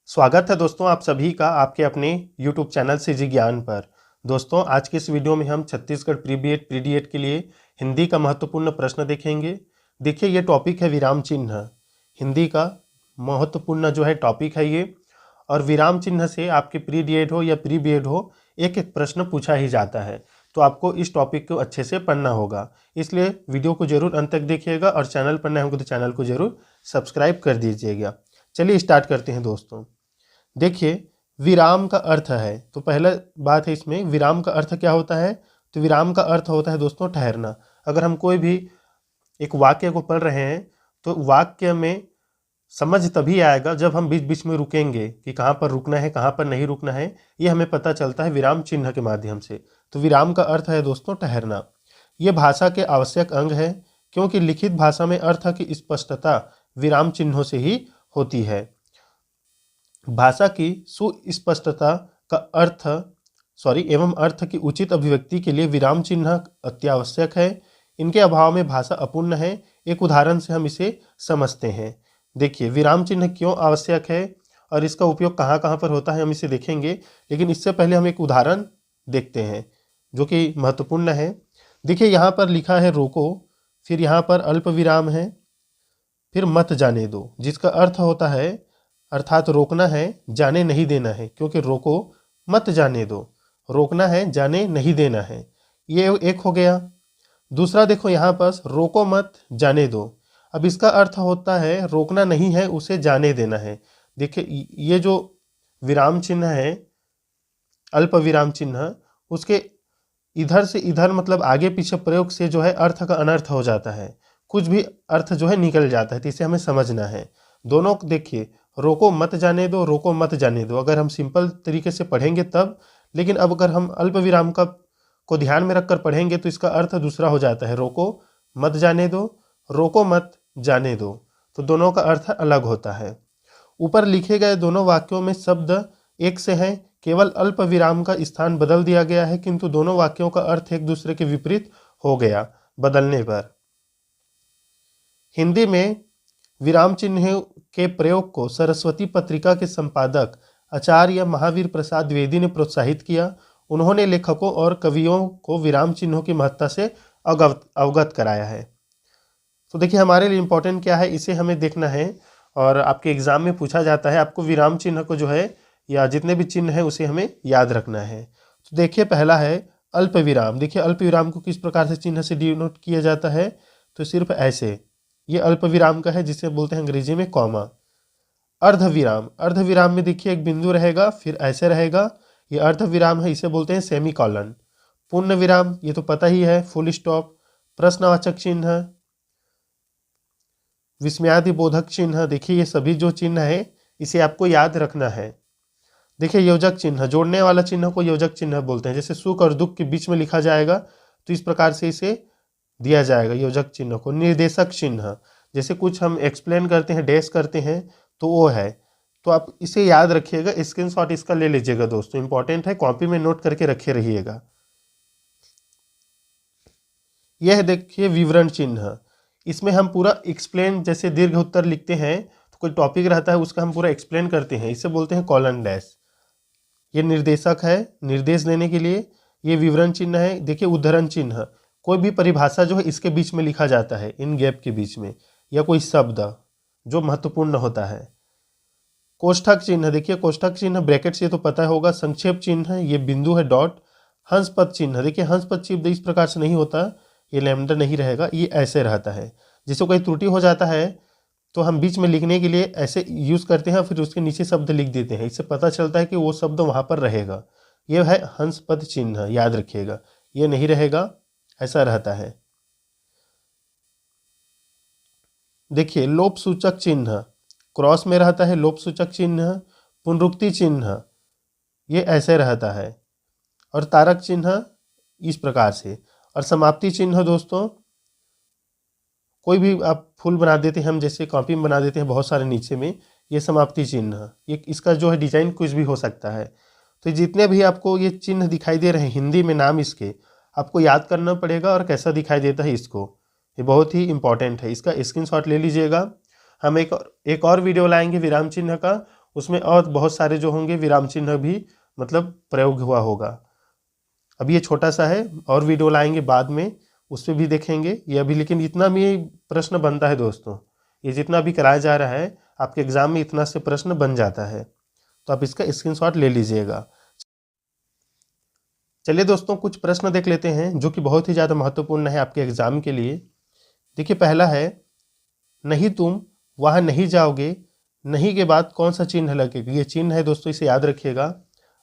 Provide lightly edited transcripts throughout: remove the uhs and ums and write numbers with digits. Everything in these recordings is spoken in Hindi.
स्वागत है दोस्तों आप सभी का आपके अपने YouTube चैनल सीजी ज्ञान पर। दोस्तों आज के इस वीडियो में हम Chhattisgarh pre BEd pre DEd के लिए हिंदी का महत्वपूर्ण प्रश्न देखेंगे। देखिए ये टॉपिक है विराम चिन्ह। हिंदी का महत्वपूर्ण जो है टॉपिक है ये, और विराम चिन्ह से आपके प्री डीएड हो या प्री बीएड हो एक एक प्रश्न पूछा ही जाता है। तो आपको इस टॉपिक को अच्छे से पढ़ना होगा, इसलिए वीडियो को जरूर अंत तक देखिएगा और चैनल पर नए होंगे तो चैनल को जरूर सब्सक्राइब कर दीजिएगा। चलिए स्टार्ट करते हैं दोस्तों। देखिए विराम का अर्थ है, तो पहला बात है इसमें विराम का अर्थ क्या होता है। तो विराम का अर्थ होता है दोस्तों ठहरना। अगर हम कोई भी एक वाक्य को पढ़ रहे हैं तो वाक्य में समझ तभी आएगा जब हम बीच बीच में रुकेंगे कि कहाँ पर रुकना है कहाँ पर नहीं रुकना है, ये हमें पता चलता है विराम चिन्ह के माध्यम से। तो विराम का अर्थ है दोस्तों ठहरना। ये भाषा के आवश्यक अंग है, क्योंकि लिखित भाषा में अर्थ की स्पष्टता विराम चिन्हों से ही होती है। भाषा की सुस्पष्टता का एवं अर्थ की उचित अभिव्यक्ति के लिए विराम चिन्ह अत्यावश्यक है। इनके अभाव में भाषा अपूर्ण है। एक उदाहरण से हम इसे समझते हैं। देखिए विराम चिन्ह क्यों आवश्यक है और इसका उपयोग कहाँ कहाँ पर होता है हम इसे देखेंगे, लेकिन इससे पहले हम एक उदाहरण देखते हैं जो कि महत्वपूर्ण है। देखिए यहाँ पर लिखा है रोको, फिर यहाँ पर अल्प विराम है, फिर मत जाने दो, जिसका अर्थ होता है अर्थात रोकना है, जाने नहीं देना है। क्योंकि रोको मत जाने दो, रोकना है जाने नहीं देना है, ये एक हो गया। दूसरा देखो यहाँ पर रोको मत जाने दो, अब इसका अर्थ होता है रोकना नहीं है उसे जाने देना है। देखिए ये जो विराम चिन्ह है अल्प विराम चिन्ह, उसके इधर से इधर मतलब आगे पीछे प्रयोग से जो है अर्थ का अनर्थ हो जाता है, कुछ भी अर्थ जो है निकल जाता है। तो इसे हमें समझना है। दोनों देखिए रोको मत जाने दो, रोको मत जाने दो, अगर हम सिंपल तरीके से पढ़ेंगे तब, लेकिन अब अगर हम अल्प विराम का को ध्यान में रखकर पढ़ेंगे तो इसका अर्थ दूसरा हो जाता है। रोको मत जाने दो, रोको मत जाने दो, तो दोनों का अर्थ अलग होता है। ऊपर लिखे गए दोनों वाक्यों में शब्द एक से हैं, केवल अल्प विराम का स्थान बदल दिया गया है, किंतु दोनों वाक्यों का अर्थ एक दूसरे के विपरीत हो गया बदलने पर। हिंदी में विराम चिन्ह के प्रयोग को सरस्वती पत्रिका के संपादक आचार्य महावीर प्रसाद द्विवेदी ने प्रोत्साहित किया। उन्होंने लेखकों और कवियों को विराम चिन्हों की महत्ता से अवगत कराया है। तो देखिए हमारे लिए इम्पोर्टेंट क्या है इसे हमें देखना है, और आपके एग्जाम में पूछा जाता है आपको विराम चिन्ह को जो है या जितने भी चिन्ह है उसे हमें याद रखना है। तो देखिए पहला है अल्प विराम। देखिए अल्प विराम को किस प्रकार से चिन्ह से डिनोट किया जाता है, तो सिर्फ ऐसे, ये अल्प विराम का है जिसे बोलते हैं अंग्रेजी में कॉमा। अर्ध विराम, अर्ध विराम में देखिए एक बिंदु रहेगा फिर ऐसे रहेगा, ये अर्ध विराम है, इसे बोलते हैं सेमी कॉलन। पूर्ण विराम ये तो पता ही है, फुल स्टॉप। प्रश्नवाचक चिन्ह, विस्मयादि बोधक चिन्ह, देखिए ये सभी जो चिन्ह है इसे आपको याद रखना है। देखिए योजक चिन्ह, जोड़ने वाला चिन्ह को योजक चिन्ह बोलते हैं। जैसे सुख और दुख के बीच में लिखा जाएगा तो इस प्रकार से इसे दिया जाएगा योजक चिन्ह को। निर्देशक चिन्ह, जैसे कुछ हम एक्सप्लेन करते हैं डैश करते हैं तो वो है, तो आप इसे याद रखिएगा, स्क्रीनशॉट इसका ले लीजिएगा दोस्तों, इंपॉर्टेंट है, कॉपी में नोट करके रखे रहिएगा। यह देखिए विवरण चिन्ह, इसमें हम पूरा एक्सप्लेन, जैसे दीर्घ उत्तर लिखते हैं तो कोई टॉपिक रहता है उसका हम पूरा एक्सप्लेन करते हैं, इसे बोलते हैं कॉलन डैश। ये निर्देशक है निर्देश देने के लिए, ये विवरण चिन्ह है। देखिए उद्धरण चिन्ह, कोई भी परिभाषा जो है इसके बीच में लिखा जाता है, इन गैप के बीच में, या कोई शब्द जो महत्वपूर्ण होता है। कोष्ठक चिन्ह, देखिए कोष्ठक चिन्ह ब्रैकेट से तो पता होगा। संक्षेप चिन्ह ये बिंदु है डॉट। हंसपद चिन्ह, देखिए हंसपद चिन्ह इस प्रकार से नहीं होता, ये लैम्डा नहीं रहेगा, ये ऐसे रहता है। जिससे कोई त्रुटि हो जाता है तो हम बीच में लिखने के लिए ऐसे यूज़ करते हैं, फिर उसके नीचे शब्द लिख देते हैं, इससे पता चलता है कि वो शब्द वहाँ पर रहेगा। ये है हंसपद चिन्ह, याद रखिएगा, ये नहीं रहेगा, ऐसा रहता है। देखिए लोप सूचक चिन्ह, क्रॉस में रहता है लोप सूचक चिन्ह। पुनरुक्ति चिन्ह ये ऐसे रहता है, और तारक चिन्ह इस प्रकार से। और समाप्ति चिन्ह दोस्तों, कोई भी आप फूल बना देते हैं हम, जैसे कॉपी में बना देते हैं बहुत सारे नीचे में, ये समाप्ति चिन्ह, ये इसका जो है डिजाइन कुछ भी हो सकता है। तो जितने भी आपको ये चिन्ह दिखाई दे रहे हैं हिंदी में नाम इसके, आपको याद करना पड़ेगा और कैसा दिखाई देता है इसको, ये बहुत ही इंपॉर्टेंट है, इसका स्क्रीनशॉट ले लीजिएगा। हम एक और वीडियो लाएंगे विराम चिन्ह का, उसमें और बहुत सारे जो होंगे विराम चिन्ह भी मतलब प्रयोग हुआ होगा। अब ये छोटा सा है, और वीडियो लाएंगे बाद में, उस पर भी देखेंगे ये अभी, लेकिन इतना भी प्रश्न बनता है दोस्तों, ये जितना भी कराया जा रहा है आपके एग्जाम में इतना से प्रश्न बन जाता है, तो आप इसका स्क्रीनशॉट ले लीजिएगा। चलिए दोस्तों कुछ प्रश्न देख लेते हैं जो कि बहुत ही ज़्यादा महत्वपूर्ण है आपके एग्जाम के लिए। देखिए पहला है, नहीं तुम वहाँ नहीं जाओगे, नहीं के बाद कौन सा चिन्ह लगेगा। ये चिन्ह है दोस्तों, इसे याद रखिएगा।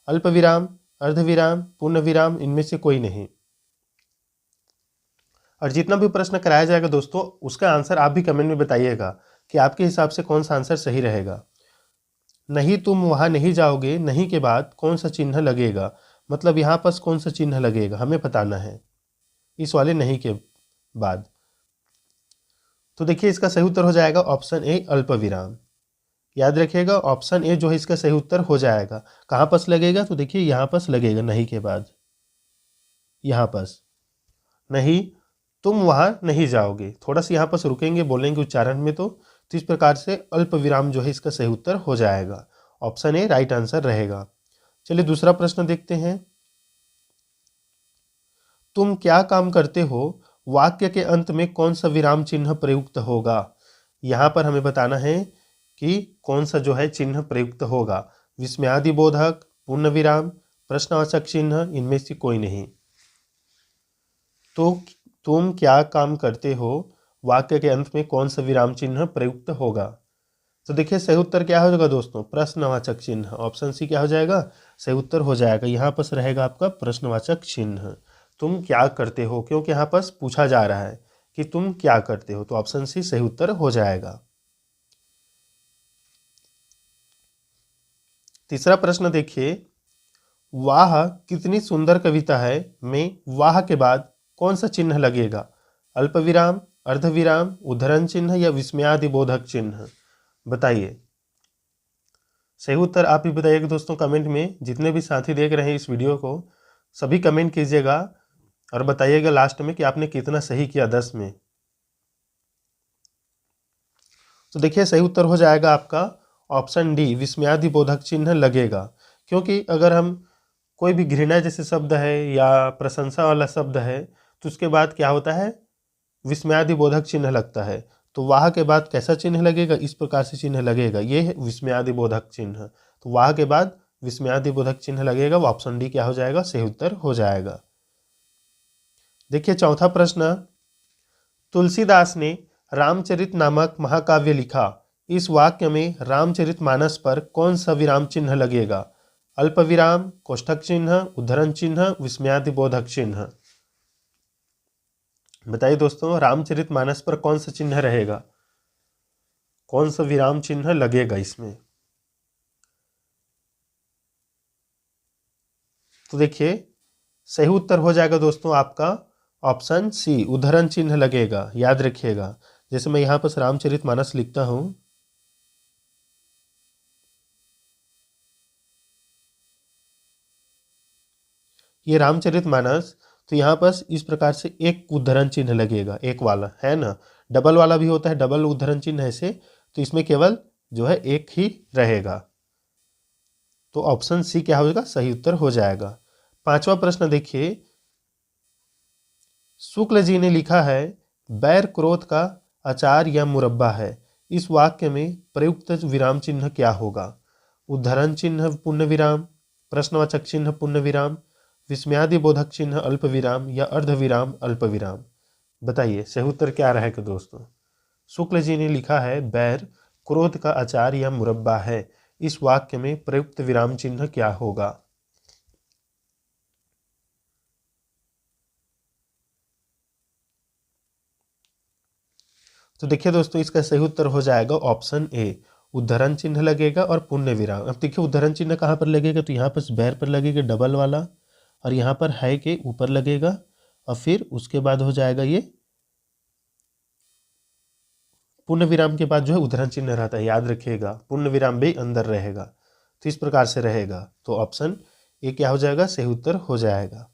अल्प विराम, अर्धविराम, पूर्ण विराम, इनमें से कोई नहीं। और जितना भी प्रश्न कराया जाएगा दोस्तों उसका आंसर आप भी कमेंट में बताइएगा कि आपके हिसाब से कौन सा आंसर सही रहेगा। नहीं तुम वहाँ नहीं जाओगे, नहीं के बाद कौन सा चिन्ह लगेगा, मतलब यहाँ पर कौन सा चिन्ह लगेगा हमें बताना है इस वाले नहीं के बाद। तो देखिए इसका सही उत्तर हो जाएगा ऑप्शन ए, अल्प विराम। याद रखिएगा ऑप्शन ए जो है इसका सही उत्तर हो जाएगा। कहाँ पर लगेगा, तो देखिए यहाँ पर लगेगा नहीं के बाद, यहाँ पर नहीं तुम वहाँ नहीं जाओगे। थोड़ा सा यहाँ पर रुकेंगे बोलेंगे उच्चारण में, तो इस प्रकार से अल्प विराम जो है इसका सही उत्तर हो जाएगा। ऑप्शन ए राइट आंसर रहेगा। चलिए दूसरा प्रश्न देखते हैं। तुम क्या काम करते हो, वाक्य के अंत में कौन सा विराम चिन्ह प्रयुक्त होगा। यहाँ पर हमें बताना है कि कौन सा जो है चिन्ह प्रयुक्त होगा। विस्मयादिबोधक, पूर्ण विराम, प्रश्नवाचक चिन्ह, इनमें से कोई नहीं। तो तुम क्या काम करते हो, वाक्य के अंत में कौन सा विराम चिन्ह प्रयुक्त होगा। तो देखिए सही उत्तर क्या हो जाएगा दोस्तों, प्रश्नवाचक चिन्ह। ऑप्शन सी क्या हो जाएगा, सही उत्तर हो जाएगा। यहाँ पर रहेगा आपका प्रश्नवाचक चिन्ह। तुम क्या करते हो, क्योंकि यहाँ पर पूछा जा रहा है कि तुम क्या करते हो, तो ऑप्शन सी सही उत्तर हो जाएगा। तीसरा प्रश्न देखिए, वाह कितनी सुंदर कविता है में वाह के बाद कौन सा चिन्ह लगेगा। अल्प विराम, अर्धविराम, उद्धरण चिन्ह या विस्मयादिबोधक चिन्ह, बताइए। सही उत्तर आप ही बताइएगा दोस्तों कमेंट में। जितने भी साथी देख रहे हैं इस वीडियो को सभी कमेंट कीजिएगा और बताइएगा लास्ट में कि आपने कितना सही किया 10 में। तो देखिए सही उत्तर हो जाएगा आपका ऑप्शन डी, विस्मयादिबोधक चिन्ह लगेगा। क्योंकि अगर हम कोई भी घृणा जैसे शब्द है या प्रशंसा वाला शब्द है तो उसके बाद क्या होता है, विस्मयादिबोधक चिन्ह लगता है। तो वाह के बाद कैसा चिन्ह लगेगा, इस प्रकार से चिन्ह लगेगा, ये है विस्मयादिबोधक चिन्ह। तो वाह के बाद विस्मयादिबोधक चिन्ह लगेगा, वो ऑप्शन डी क्या हो जाएगा, सही उत्तर हो जाएगा। देखिए चौथा प्रश्न, तुलसीदास ने रामचरित नामक महाकाव्य लिखा, इस वाक्य में रामचरितमानस पर कौन सा विराम चिन्ह लगेगा। अल्प विराम, कोष्ठक चिन्ह, उद्धरण चिन्ह, विस्मयादिबोधक चिन्ह, बताइए दोस्तों रामचरितमानस पर कौन सा चिन्ह रहेगा, कौन सा विराम चिन्ह लगेगा इसमें। तो देखिए सही उत्तर हो जाएगा दोस्तों आपका ऑप्शन सी, उद्धरण चिन्ह लगेगा। याद रखिएगा, जैसे मैं यहाँ पर रामचरितमानस लिखता हूँ, ये रामचरितमानस, तो यहाँ पर इस प्रकार से एक उद्धरण चिन्ह लगेगा, एक वाला है ना, डबल वाला भी होता है, डबल उद्धरण चिन्ह ऐसे, तो इसमें केवल जो है एक ही रहेगा। तो ऑप्शन सी क्या होगा, सही उत्तर हो जाएगा। पांचवा प्रश्न देखिए, शुक्ल जी ने लिखा है बैर क्रोध का अचार या मुरब्बा है, इस वाक्य में प्रयुक्त विराम चिन्ह क्या होगा। उद्धरण चिन्ह पूर्ण विराम, प्रश्नवाचक चिन्ह पूर्ण विराम, विस्मयादिबोधक चिन्ह अल्प विराम या अर्धविराम अल्प विराम, बताइए सही उत्तर क्या रहेगा दोस्तों। शुक्ल जी ने लिखा है बैर क्रोध का अचार या मुरब्बा है, इस वाक्य में प्रयुक्त विराम चिन्ह क्या होगा। तो देखिए दोस्तों इसका सही उत्तर हो जाएगा ऑप्शन ए, उद्धरण चिन्ह लगेगा और पुण्य विराम। अब देखिए उद्धरण चिन्ह कहाँ पर लगेगा, तो यहाँ पर बैर पर लगेगा डबल वाला, और यहाँ पर है के ऊपर लगेगा, और फिर उसके बाद हो जाएगा ये पूर्ण विराम के बाद जो है उद्धरण चिन्ह रहता है। याद रखिएगा पूर्ण विराम भी अंदर रहेगा, तो इस प्रकार से रहेगा। तो ऑप्शन ए क्या हो जाएगा, सही उत्तर हो जाएगा।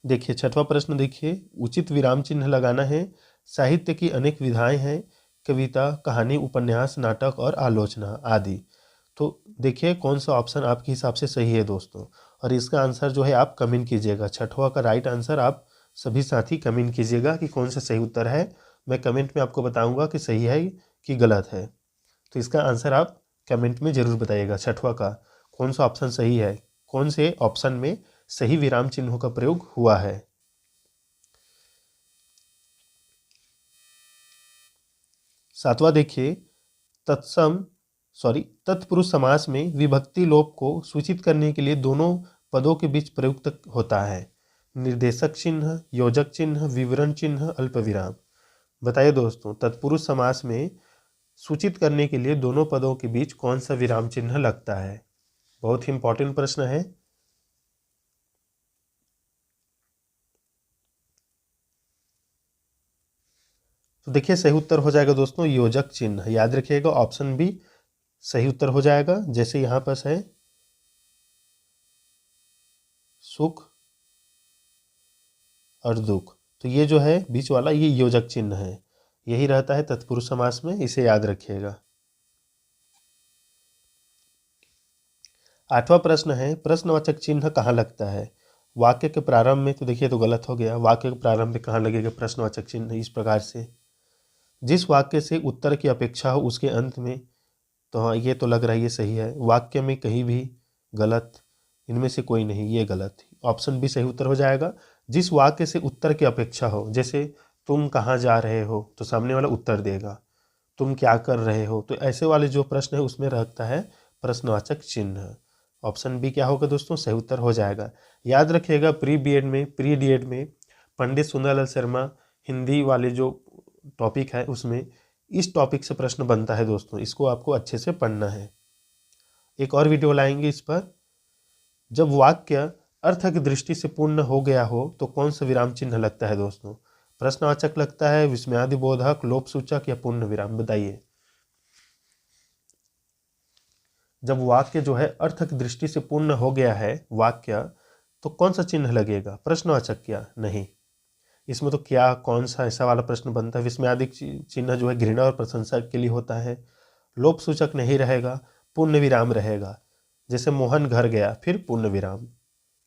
देखिए छठवां प्रश्न देखिए, उचित विराम चिन्ह लगाना है। साहित्य की अनेक विधाएं हैं, कविता, कहानी, उपन्यास, नाटक और आलोचना आदि। तो देखिए कौन सा ऑप्शन आपके हिसाब से सही है दोस्तों, और इसका आंसर जो है आप कमेंट कीजिएगा। छठवां का राइट आंसर आप सभी साथी कमेंट कीजिएगा कि कौन सा सही उत्तर है। मैं कमेंट में आपको बताऊंगा कि सही है कि गलत है। तो इसका आंसर आप कमेंट में जरूर बताइएगा। छठवां का कौन सा ऑप्शन सही है, कौन से ऑप्शन में सही विराम चिन्हों का प्रयोग हुआ है। सातवां देखिए, तत्पुरुष समास में विभक्ति लोप को सूचित करने के लिए दोनों पदों के बीच प्रयुक्त होता है। निर्देशक चिन्ह, योजक चिन्ह, विवरण चिन्ह, अल्पविराम। बताइए दोस्तों, तत्पुरुष समास में सूचित करने के लिए दोनों पदों के बीच कौन सा विराम चिन्ह लगता है। बहुत ही इंपॉर्टेंट प्रश्न है। तो देखिए सही उत्तर हो जाएगा दोस्तों योजक चिन्ह। याद रखिएगा ऑप्शन बी सही उत्तर हो जाएगा। जैसे यहां पर है सुख और दुख, तो ये जो है बीच वाला ये योजक चिन्ह है, यही रहता है तत्पुरुष समास में, इसे याद रखिएगा। आठवां प्रश्न है, प्रश्नवाचक चिन्ह कहाँ लगता है। वाक्य के प्रारंभ में, तो देखिए तो गलत हो गया। वाक्य के प्रारंभ में कहाँ लगेगा प्रश्नवाचक चिन्ह। इस प्रकार से जिस वाक्य से उत्तर की अपेक्षा हो उसके अंत में, तो हाँ ये तो लग रहा है ये सही है। वाक्य में कहीं भी गलत, इनमें से कोई नहीं, ये गलत। ऑप्शन बी सही उत्तर हो जाएगा। जिस वाक्य से उत्तर की अपेक्षा हो, जैसे तुम कहाँ जा रहे हो तो सामने वाला उत्तर देगा, तुम क्या कर रहे हो, तो ऐसे वाले जो प्रश्न है उसमें रहता है प्रश्नवाचक चिन्ह। ऑप्शन बी क्या होगा दोस्तों, सही उत्तर हो जाएगा। याद रखिएगा प्री डीएड में पंडित सुंदरलाल शर्मा हिंदी वाले जो टॉपिक है उसमें इस टॉपिक से प्रश्न बनता है दोस्तों, इसको आपको अच्छे से पढ़ना है। एक और वीडियो लाएंगे इस पर। जब वाक्य अर्थ की दृष्टि से पूर्ण हो गया हो तो कौन सा विराम चिन्ह लगता है दोस्तों। प्रश्नवाचक लगता है, विस्मयादिबोधक, लोप सूचक या पूर्ण विराम, बताइए। जब वाक्य जो है अर्थ की दृष्टि से पूर्ण हो गया है वाक्य, तो कौन सा चिन्ह लगेगा, प्रश्नवाचक क्या नहीं। इसमें तो क्या कौन सा ऐसा वाला प्रश्न बनता है। विस्मयादिक चिन्ह जो है घृणा और प्रशंसा के लिए होता है। लोप सूचक नहीं रहेगा, पूर्ण विराम रहेगा। जैसे मोहन घर गया, फिर पूर्ण विराम,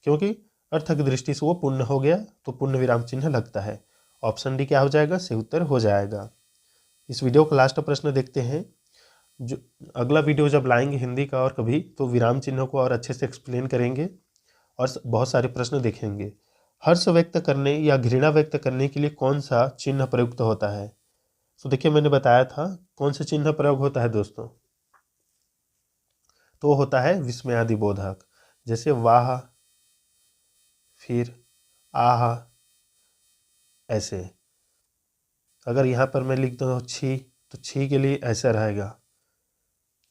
क्योंकि अर्थ की दृष्टि से वो पूर्ण हो गया तो पूर्ण विराम चिन्ह लगता है। ऑप्शन डी क्या हो जाएगा, सही उत्तर हो जाएगा। इस वीडियो का लास्ट प्रश्न देखते हैं। जो अगला वीडियो जब लाएंगे हिंदी का और कभी, तो विराम चिन्हों को और अच्छे से एक्सप्लेन करेंगे और बहुत सारे प्रश्न देखेंगे। हर्ष व्यक्त करने या घृणा व्यक्त करने के लिए कौन सा चिन्ह प्रयुक्त होता है। तो देखिए मैंने बताया था कौन सा चिन्ह प्रयोग होता है दोस्तों, तो होता है विस्मयादिबोधक। जैसे वाह, फिर आह, ऐसे। अगर यहाँ पर मैं लिख दूँ छी, तो छी के लिए ऐसा रहेगा।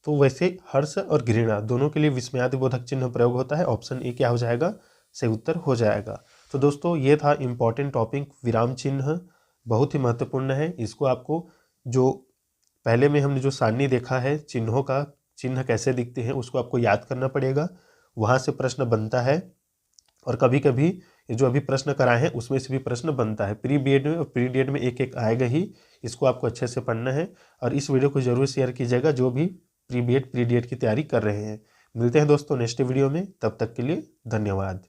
तो वैसे हर्ष और घृणा दोनों के लिए विस्मयादिबोधक चिन्ह प्रयोग होता है। ऑप्शन ए क्या हो जाएगा, सही उत्तर हो जाएगा। तो दोस्तों ये था इम्पॉर्टेंट टॉपिक विराम चिन्ह, बहुत ही महत्वपूर्ण है। इसको आपको जो पहले में हमने जो सारणी देखा है चिन्हों का, चिन्ह कैसे दिखते हैं, उसको आपको याद करना पड़ेगा। वहाँ से प्रश्न बनता है, और कभी कभी ये जो अभी प्रश्न कराए हैं उसमें से भी प्रश्न बनता है। प्री बीएड में और प्री डीएड में एक एक आएगा ही, इसको आपको अच्छे से पढ़ना है। और इस वीडियो को जरूर शेयर कीजिएगा जो भी प्री बीएड प्री डीएड की तैयारी कर रहे हैं। मिलते हैं दोस्तों नेक्स्ट वीडियो में, तब तक के लिए धन्यवाद।